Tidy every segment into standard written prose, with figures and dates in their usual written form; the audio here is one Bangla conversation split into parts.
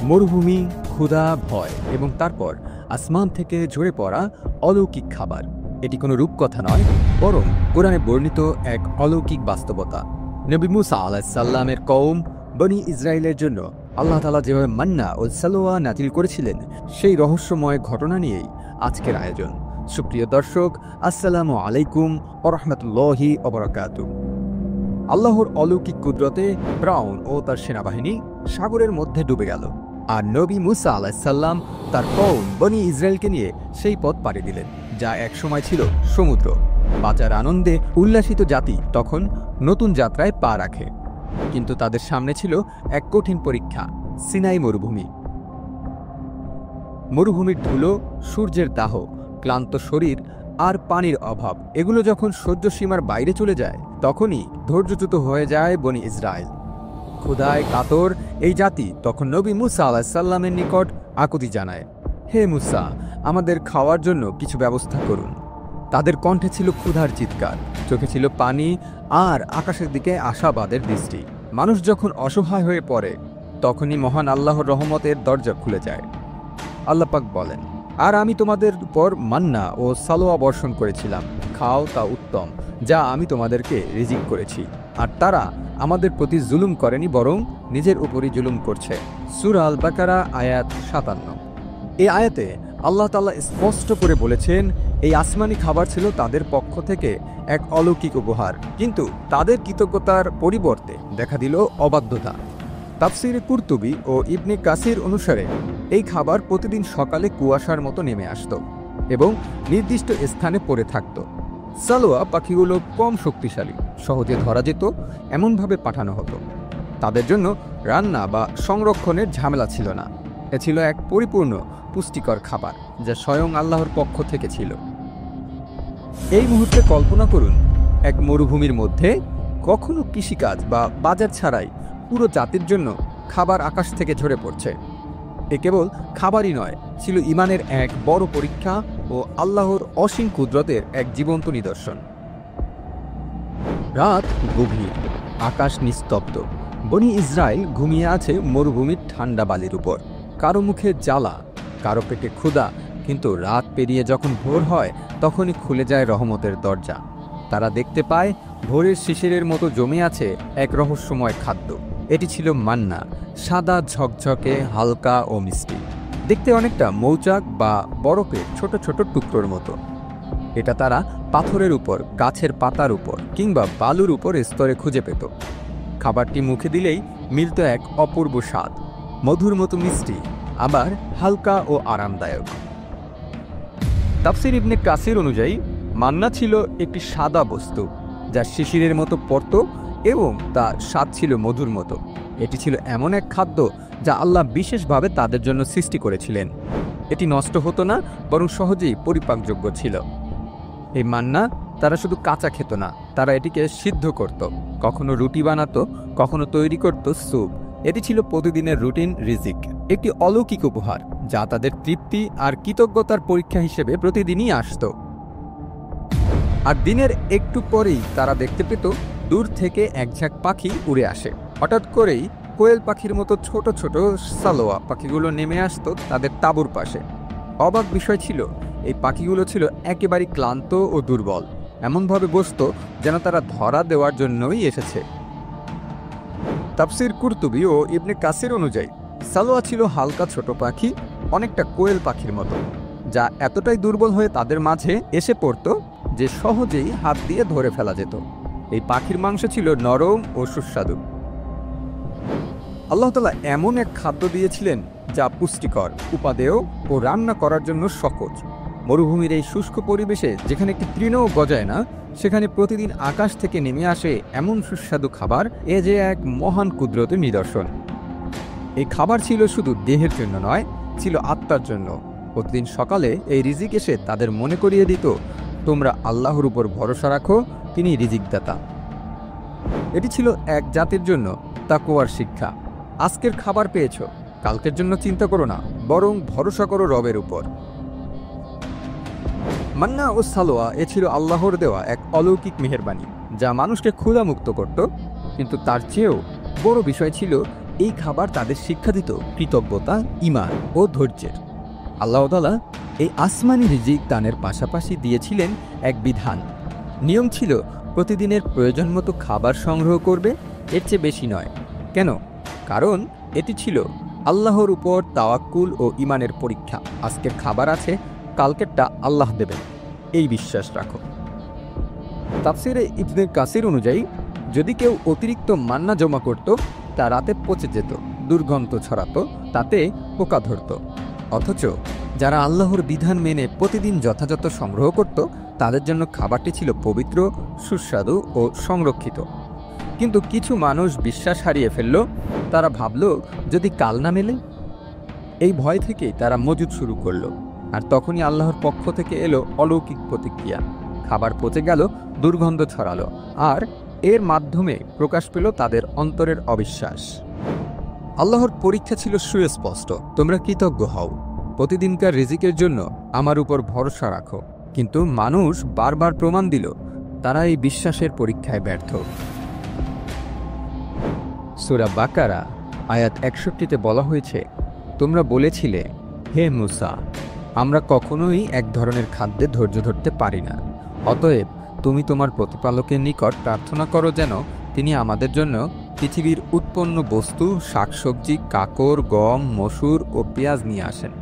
মরুভূমি, ক্ষুধা, ভয় এবং তারপর আসমান থেকে ঝরে পড়া অলৌকিক খাবার। এটি কোনো রূপকথা নয়, বরং কোরআনে বর্ণিত এক অলৌকিক বাস্তবতা। নবী মুসা আলাইহিস সালামের কওম বনি ইসরায়েলের জন্য আল্লাহ তাআলা যেভাবে মান্না ও সালোয়া নাজিল করেছিলেন, সেই রহস্যময় ঘটনা নিয়েই আজকের আয়োজন। সুপ্রিয় দর্শক, আসসালামু আলাইকুম ওয়া রাহমাতুল্লাহি ওয়া বারাকাতুহু। আল্লাহর অলৌকিক কুদরতে ফিরআউন ও তার সেনাবাহিনী সাগরের মধ্যে ডুবে গেল, আর নবী মুসা আলাইহিস সালাম তার কওম বনি ইসরায়েলকে নিয়ে সেই পথ পাড়ি দিলেন, যা একসময় ছিল সমুদ্র। বাঁচার আনন্দে উল্লাসিত জাতি তখন নতুন যাত্রায় পা রাখে, কিন্তু তাদের সামনে ছিল এক কঠিন পরীক্ষা, সিনাই মরুভূমি। মরুভূমির ধুলো, সূর্যের দাহ, ক্লান্ত শরীর আর পানির অভাব, এগুলো যখন সহ্য সীমার বাইরে চলে যায়, তখনই ধৈর্যচ্যুত হয়ে যায় বনি ইসরায়েল। ক্ষুধায় কাতর এই জাতি তখন নবী মুসা আলাইহিস সালামের নিকট আকুতি জানায়, হে মুসা, আমাদের খাওয়ার জন্য কিছু ব্যবস্থা করুন। তাদের কণ্ঠে ছিল ক্ষুধার চিৎকার, চোখে ছিল পানি, আর আকাশের দিকে আশাবাদের দৃষ্টি। মানুষ যখন অসহায় হয়ে পড়ে, তখনই মহান আল্লাহর রহমতের দরজা খুলে যায়। আল্লাহ পাক বলেন, আর আমি তোমাদের উপর মান্না ও সালোয়া বর্ষণ করেছিলাম, খাও, তা উত্তম, যা আমি তোমাদেরকে রিজিক করেছি। আর তারা আমাদের প্রতি জুলুম করেনি, বরং নিজের উপরই জুলুম করছে। সূরা আল বাকারা আয়াত 57। এই আয়াতে আল্লাহ তাআলা স্পষ্ট করে বলেছেন, এই আসমানি খাবার ছিল তাদের পক্ষ থেকে এক অলৌকিক উপহার, কিন্তু তাদের কৃতজ্ঞতার পরিবর্তে দেখা দিল অবাধ্যতা। তাফসিরে কুরতুবী ও ইবনে কাসির অনুসারে এই খাবার প্রতিদিন সকালে কুয়াশার মতো নেমে আসত এবং নির্দিষ্ট স্থানে পড়ে থাকত। সালোয়া পাখিগুলো কম শক্তিশালী, সহজে ধরা যেত, এমনভাবে পাঠানো হতো। তাদের জন্য রান্না বা সংরক্ষণের ঝামেলা ছিল না। এ ছিল এক পরিপূর্ণ পুষ্টিকর খাবার, যা স্বয়ং আল্লাহর পক্ষ থেকে ছিল। এই মুহূর্তে কল্পনা করুন, এক মরুভূমির মধ্যে কখনো কৃষিকাজ বা বাজার ছাড়াই পুরো জাতির জন্য খাবার আকাশ থেকে ঝরে পড়ছে। এ কেবল খাবারই নয়, ছিল ঈমানের এক বড় পরীক্ষা ও আল্লাহর অসীম কুদরতের এক জীবন্ত নিদর্শন। রাত গভীর, আকাশ নিস্তব্ধ। বনি ইসরায়েল ঘুমিয়ে আছে মরুভূমির ঠান্ডা বালির উপর। কারো মুখে জ্বালা, কারো পেটে ক্ষুধা, কিন্তু রাত পেরিয়ে যখন ভোর হয়, তখনই খুলে যায় রহমতের দরজা। তারা দেখতে পায় ভোরের শিশিরের মতো জমে আছে এক রহস্যময় খাদ্য। এটি ছিল মান্না, সাদা ঝকঝকে, হালকা ও মিষ্টি। দেখতে অনেকটা মৌচাক বা বরফের ছোট ছোট টুকরোর মতো। এটা তারা পাথরের উপর, গাছের পাতার উপর কিংবা বালুর উপর স্তরে খুঁজে পেত। খাবারটি মুখে দিলেই মিলত এক অপূর্ব স্বাদ, মধুর মতো মিষ্টি, আবার হালকা ও আরামদায়ক। তাফসির ইবনে কাসির অনুযায়ী মান্না ছিল একটি সাদা বস্তু, যা শিশিরের মতো পড়ত এবং তা স্বাদ ছিল মধুর মতো। এটি ছিল এমন এক খাদ্য যা আল্লাহ বিশেষভাবে তাদের জন্য সৃষ্টি করেছিলেন। এটি নষ্ট হতো না, বরং সহজেই পরিপাকযোগ্য ছিল। এই মান্না তারা শুধু কাঁচা খেত না, তারা এটিকে সিদ্ধ করত, কখনো রুটি বানাতো, কখনো তৈরি করত স্যুপ। এটি ছিল প্রতিদিনের রুটিন রিজিক, একটি অলৌকিক উপহার যা তাদের তৃপ্তি আর কৃতজ্ঞতার পরীক্ষা হিসেবে প্রতিদিনই আসত। আর দিনের একটু পরেই তারা দেখতে পেত দূর থেকে এক ঝাঁক পাখি উড়ে আসে। হঠাৎ করেই কোয়েল পাখির মতো ছোট ছোট সালোয়া পাখিগুলো নেমে আসতো তাদের তাঁবুর পাশে। অবাক বিষয় ছিল, এই পাখিগুলো ছিল একেবারে ক্লান্ত ও দুর্বল, এমনভাবে বসতো যেন তারা ধরা দেওয়ার জন্যই এসেছে। তাফসির কুরতুবী ও ইবনে কাসির অনুযায়ী সালোয়া ছিল হালকা ছোট পাখি, অনেকটা কোয়েল পাখির মতো, যা এতটাই দুর্বল হয়ে তাদের মাঝে এসে পড়ত যে সহজেই হাত দিয়ে ধরে ফেলা যেত। এই পাখির মাংস ছিল নরম ও সুস্বাদু। আল্লাহ তাআলা এমন এক খাদ্য দিয়েছিলেন যা পুষ্টিকর, উপাদেয় ও রান্না করার জন্য সহজ। মরুভূমির এই শুষ্ক পরিবেশে, যেখানে একটি তৃণও গজায় না, সেখানে প্রতিদিন আকাশ থেকে নেমে আসে এমন সুস্বাদু খাবার, এ যে এক মহান কুদরতের নিদর্শন। এই খাবার ছিল শুধু দেহের জন্য নয়, ছিল আত্মার জন্য। প্রতিদিন সকালে এই রিজিক এসে তাদের মনে করিয়ে দিত, তোমরা আল্লাহর উপর ভরসা রাখো, তিনি রিজিকদাতা। এটি ছিল এক জাতির জন্য তাকওয়ার শিক্ষা। আজকের খাবার পেয়েছো, কালকের জন্য চিন্তা করো না, বরং ভরসা করো রবের উপর। মান্না ও সালোয়া এ ছিল আল্লাহর দেওয়া এক অলৌকিক মেহেরবানি, যা মানুষকে ক্ষুধামুক্ত করত। কিন্তু তার চেয়েও বড় বিষয় ছিল এই খাবার তাদের শিক্ষা দিত কৃতজ্ঞতা, ঈমান ও ধৈর্যের। আল্লাহ তাআলা এই আসমানি রিজিক দানের পাশাপাশি দিয়েছিলেন এক বিধান। নিয়ম ছিল প্রতিদিনের প্রয়োজন মতো খাবার সংগ্রহ করবে, এর চেয়ে বেশি নয়। কেন? কারণ এটি ছিল আল্লাহর উপর তাওয়াক্কুল ও ঈমানের পরীক্ষা। আজকের খাবার আছে, কালকেরটা আল্লাহ দেবেন, এই বিশ্বাস রাখো। তাফসিরে ইবনে কাসির অনুযায়ী যদি কেউ অতিরিক্ত মান্না জমা করত, তা রাতে পচে যেত, দুর্গন্ধ ছড়াতো, তাতে পোকা ধরত। অথচ যারা আল্লাহর বিধান মেনে প্রতিদিন যথাযথ সংগ্রহ করত, তাদের জন্য খাবারটি ছিল পবিত্র, সুস্বাদু ও সংরক্ষিত। কিন্তু কিছু মানুষ বিশ্বাস হারিয়ে ফেলল। তারা ভাবল যদি কাল না মেলে। এই ভয় থেকেই তারা মজুদ শুরু করল। আর তখনই আল্লাহর পক্ষ থেকে এলো অলৌকিক প্রতিক্রিয়া। খাবার পচে গেল, দুর্গন্ধ ছড়ালো, আর এর মাধ্যমে প্রকাশ পেল তাদের অন্তরের অবিশ্বাস। আল্লাহর পরীক্ষা ছিল সুস্পষ্ট, তোমরা কৃতজ্ঞ হও, প্রতিদিনকার রিজিকের জন্য আমার উপর ভরসা রাখো। কিন্তু মানুষ বারবার প্রমাণ দিল তারা এই বিশ্বাসের পরীক্ষায় ব্যর্থ। সূরা বাকারা আয়াত ৬১-তে বলা হয়েছে, তোমরা বলেছিলে, হে মুসা, আমরা কখনোই এক ধরনের খাদ্যে ধৈর্য ধরতে পারি না। অতএব তুমি তোমার প্রতিপালকের নিকট প্রার্থনা করো যেন তিনি আমাদের জন্য পৃথিবীর উৎপন্ন বস্তু, শাকসবজি, কাকড়, গম, মসুর ও পেঁয়াজ নিয়ে আসেন।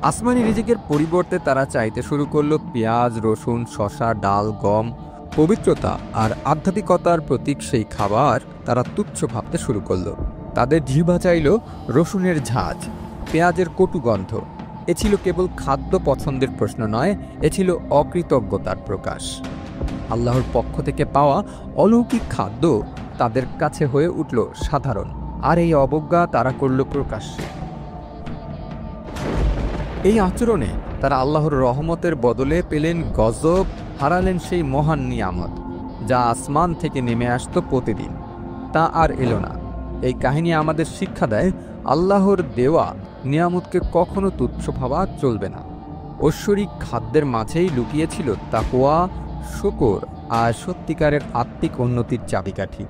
আসমানি রিজিকের পরিবর্তে তারা চাইতে শুরু করল পেঁয়াজ, রসুন, শসা, ডাল, গম। পবিত্রতা আর আধ্যাত্মিকতার প্রতীক সেই খাবার তারা তুচ্ছ ভাবতে শুরু করল। তাদের জিহ্বা চাইল রসুনের ঝাঁজ, পেঁয়াজের কটু গন্ধ। এ ছিল কেবল খাদ্য পছন্দের প্রশ্ন নয়, এ ছিল অকৃতজ্ঞতার প্রকাশ। আল্লাহর পক্ষ থেকে পাওয়া অলৌকিক খাদ্য তাদের কাছে হয়ে উঠল সাধারণ, আর এই অবজ্ঞা তারা করল প্রকাশ্যে। এই আচরণে তারা আল্লাহর রহমতের বদলে পেলেন গজব, হারালেন সেই মহান নিয়ামত যা আসমান থেকে নেমে আসত প্রতিদিন। তা আর এলো না। এই কাহিনী আমাদের শিক্ষা দেয়, আল্লাহর দেওয়া নিয়ামতকে কখনো তুচ্ছ ভাবা চলবে না। ঐশ্বরিক খাদ্যের মাঝেই লুকিয়েছিল তাকওয়া, শুকর আর সত্যিকারের আত্মিক উন্নতির চাবিকাঠি।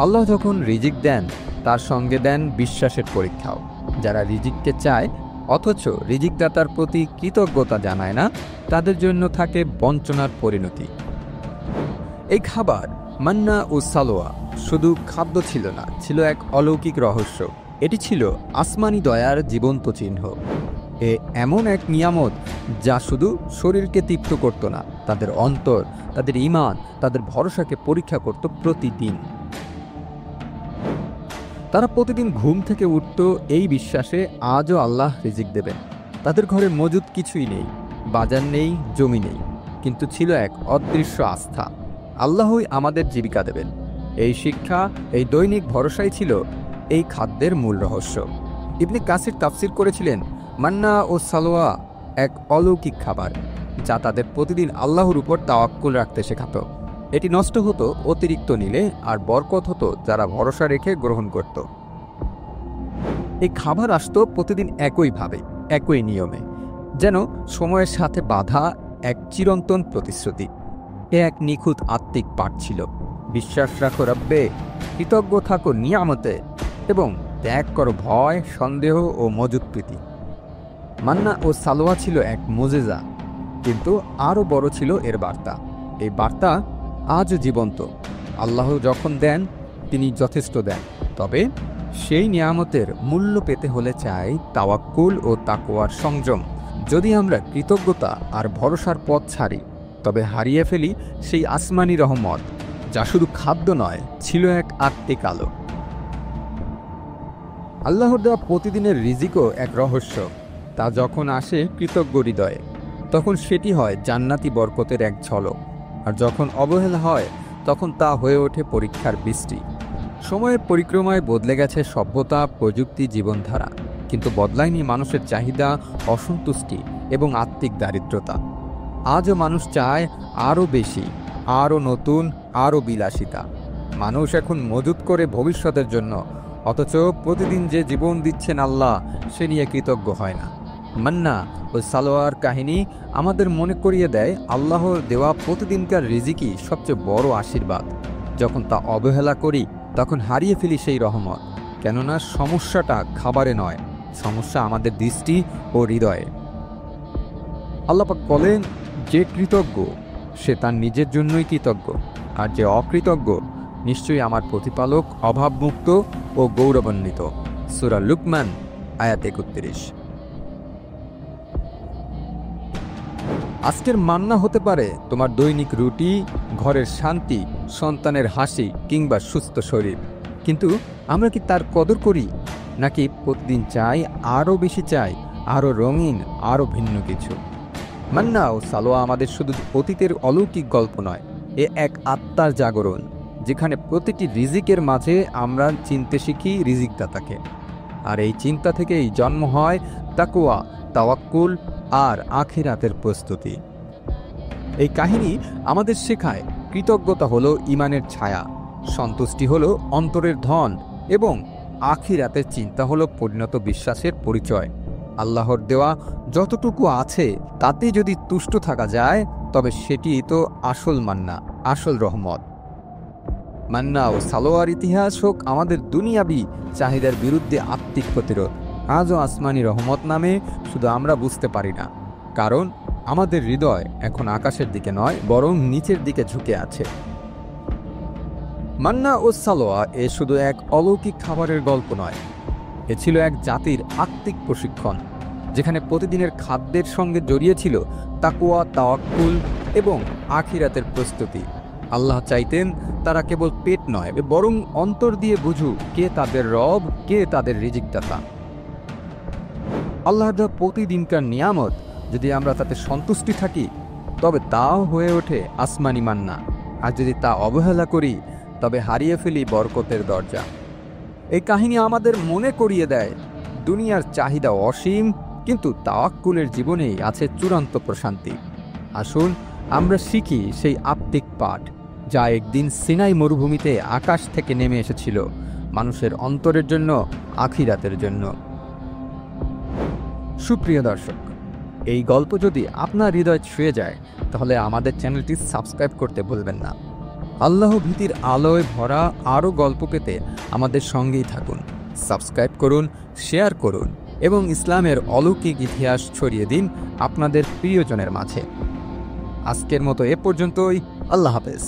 আল্লাহ যখন রিজিক দেন, তার সঙ্গে দেন বিশ্বাসের পরীক্ষাও। যারা রিজিককে চায় অথচ রিজিকদাতার প্রতি কৃতজ্ঞতা জানায় না, তাদের জন্য থাকে বঞ্চনার পরিণতি। এই খাবার মান্না ও সালোয়া শুধু খাদ্য ছিল না, ছিল এক অলৌকিক রহস্য। এটি ছিল আসমানি দয়ার জীবন্ত চিহ্ন। এমন এক নিয়ামত যা শুধু শরীরকে তৃপ্ত করত না, তাদের অন্তর, তাদের ঈমান, তাদের ভরসাকে পরীক্ষা করত প্রতিদিন। তারা প্রতিদিন ঘুম থেকে উঠত এই বিশ্বাসে আজও আল্লাহ রিজিক দেবেন। তাদের ঘরে মজুদ কিছুই নেই, বাজার নেই, জমি নেই, কিন্তু ছিল এক অদৃশ্য আস্থা, আল্লাহই আমাদের জীবিকা দেবেন। এই শিক্ষা, এই দৈনিক ভরসাই ছিল এই খাদ্যের মূল রহস্য। ইবনে কাসির তাফসির করেছিলেন, মান্না ও সালোয়া এক অলৌকিক খাবার যা তাদের প্রতিদিন আল্লাহর উপর তাওয়াক্কুল রাখতে শেখাত। এটি নষ্ট হতো অতিরিক্ত নিলে, আর বরকত হতো যারা ভরসা রেখে গ্রহণ করত। এই খাবার আসতো প্রতিদিন একইভাবে, একই নিয়মে, যেন সময়ের সাথে বাঁধা এক চিরন্তন প্রতিশ্রুতি। এ এক নিখুঁত আত্মিক পাঠ ছিল। বিশ্বাস রাখো রব্বে, কৃতজ্ঞ থাকো নিয়ামতে, এবং ত্যাগ করো ভয়, সন্দেহ ও মজুদ প্রীতি। মান্না ও সালোয়া ছিল এক মুজিজা, কিন্তু আরও বড় ছিল এর বার্তা। এই বার্তা আজও জীবন্ত। আল্লাহ যখন দেন, তিনি যথেষ্ট দেন। তবে সেই নিয়ামতের মূল্য পেতে হলে চাই তাওয়াক্কুল ও তাকওয়ার সংযম। যদি আমরা কৃতজ্ঞতা আর ভরসার পথ ছাড়ি, তবে হারিয়ে ফেলি সেই আসমানি রহমত যা শুধু খাদ্য নয়, ছিল এক আত্মিক আলো। আল্লাহর দেওয়া প্রতিদিনের রিজিকও এক রহস্য। তা যখন আসে কৃতজ্ঞ হৃদয়ে, তখন সেটি হয় জান্নাতি বরকতের এক ঝলক। আর যখন অবহেলা হয়, তখন তা হয়ে ওঠে পরীক্ষার বৃষ্টি। সময়ের পরিক্রমায় বদলে গেছে সভ্যতা, প্রযুক্তি, জীবনধারা, কিন্তু বদলায়নি মানুষের চাহিদা, অসন্তুষ্টি এবং আত্মিক দারিদ্রতা। আজও মানুষ চায় আরও বেশি, আরও নতুন, আরও বিলাসিতা। মানুষ এখন মজুত করে ভবিষ্যতের জন্য, অথচ প্রতিদিন যে জীবন দিচ্ছেন আল্লাহ, সে নিয়ে কৃতজ্ঞ হয় না। মান্না ও সালোয়ার কাহিনী আমাদের মনে করিয়ে দেয়, আল্লাহর দেওয়া প্রতিদিনকার রিজিকই সবচেয়ে বড় আশীর্বাদ। যখন তা অবহেলা করি, তখন হারিয়ে ফেলি সেই রহমত। কেননা সমস্যাটা খাবারে নয়, সমস্যা আমাদের দৃষ্টি ও হৃদয়ে। আল্লাহ পাক বলেন, যে কৃতজ্ঞ সে তার নিজের জন্যই কৃতজ্ঞ, আর যে অকৃতজ্ঞ নিশ্চয়ই আমার প্রতিপালক অভাবমুক্ত ও গৌরবান্বিত। সূরা লুকমান আয়াত ৩১। আজকের মান্না হতে পারে তোমার দৈনিক রুটি, ঘরের শান্তি, সন্তানের হাসি কিংবা সুস্থ শরীর। কিন্তু আমরা কি তার কদর করি, নাকি প্রতিদিন চাই আরও বেশি, চাই আরও রঙিন, আরও ভিন্ন কিছু? মান্না ও সালোয়া আমাদের শুধু অতীতের অলৌকিক গল্প নয়, এ এক আত্মার জাগরণ, যেখানে প্রতিটি রিজিকের মাঝে আমরা চিনতে শিখি রিজিকদাতাকে। আর এই চিন্তা থেকেই জন্ম হয় তাকওয়া, তাওয়াক্কুল আর আখিরাতের প্রস্তুতি। এই কাহিনী আমাদের শেখায় কৃতজ্ঞতা হলো ঈমানের ছায়া, সন্তুষ্টি হলো অন্তরের ধন এবং আখিরাতের চিন্তা হলো পরিণত বিশ্বাসের পরিচয়। আল্লাহর দেওয়া যতটুকু আছে তাতে যদি তুষ্ট থাকা যায়, তবে সেটিই তো আসল মান্না, আসল রহমত। মান্না ও সালোয়ার ইতিহাস হোক আমাদের দুনিয়াবি চাহিদার বিরুদ্ধে আত্মিক প্রতিরোধ। আজও আসমানি রহমত নামে শুধু আমরা বুঝতে পারি না, কারণ আমাদের হৃদয় এখন আকাশের দিকে নয়, বরং নিচের দিকে ঝুঁকে আছে। মান্না ও সালোয়া এ শুধু এক অলৌকিক খাবারের গল্প নয়, এ ছিল এক জাতির আত্মিক প্রশিক্ষণ, যেখানে প্রতিদিনের খাদ্যের সঙ্গে জড়িয়ে ছিল তাকওয়া, তাওয়াক্কুল এবং আখিরাতের প্রস্তুতি। আল্লাহ চাইতেন তারা কেবল পেট নয়, বরং অন্তর দিয়ে বুঝুক কে তাদের রব, কে তাদের রিজিকদাতা। আল্লাহর দেওয়া প্রতিদিনকার নিয়ামত যদি আমরা তাতে সন্তুষ্টি থাকি, তবে তাও হয়ে ওঠে আসমানি মান্না। আর যদি তা অবহেলা করি, তবে হারিয়ে ফেলি বরকতের দরজা। এই কাহিনী আমাদের মনে করিয়ে দেয়, দুনিয়ার চাহিদা অসীম, কিন্তু তাওয়াক্কুলের জীবনেই আছে চূড়ান্ত প্রশান্তি। আসুন আমরা শিখি সেই আত্মিক পাঠ, যা একদিন সিনাই মরুভূমিতে আকাশ থেকে নেমে এসেছিল, মানুষের অন্তরের জন্য, আখিরাতের জন্য। সুপ্রিয় দর্শক, এই গল্প যদি আপনার হৃদয় ছুঁয়ে যায়, তাহলে আমাদের চ্যানেলটি সাবস্ক্রাইব করতে ভুলবেন না। আল্লাহ ভীতির আলোয় ভরা আরও গল্প পেতে আমাদের সঙ্গেই থাকুন। সাবস্ক্রাইব করুন, শেয়ার করুন এবং ইসলামের অলৌকিক ইতিহাস ছড়িয়ে দিন আপনাদের প্রিয়জনের মাঝে। আজকের মতো এ পর্যন্তই। আল্লাহ হাফেজ।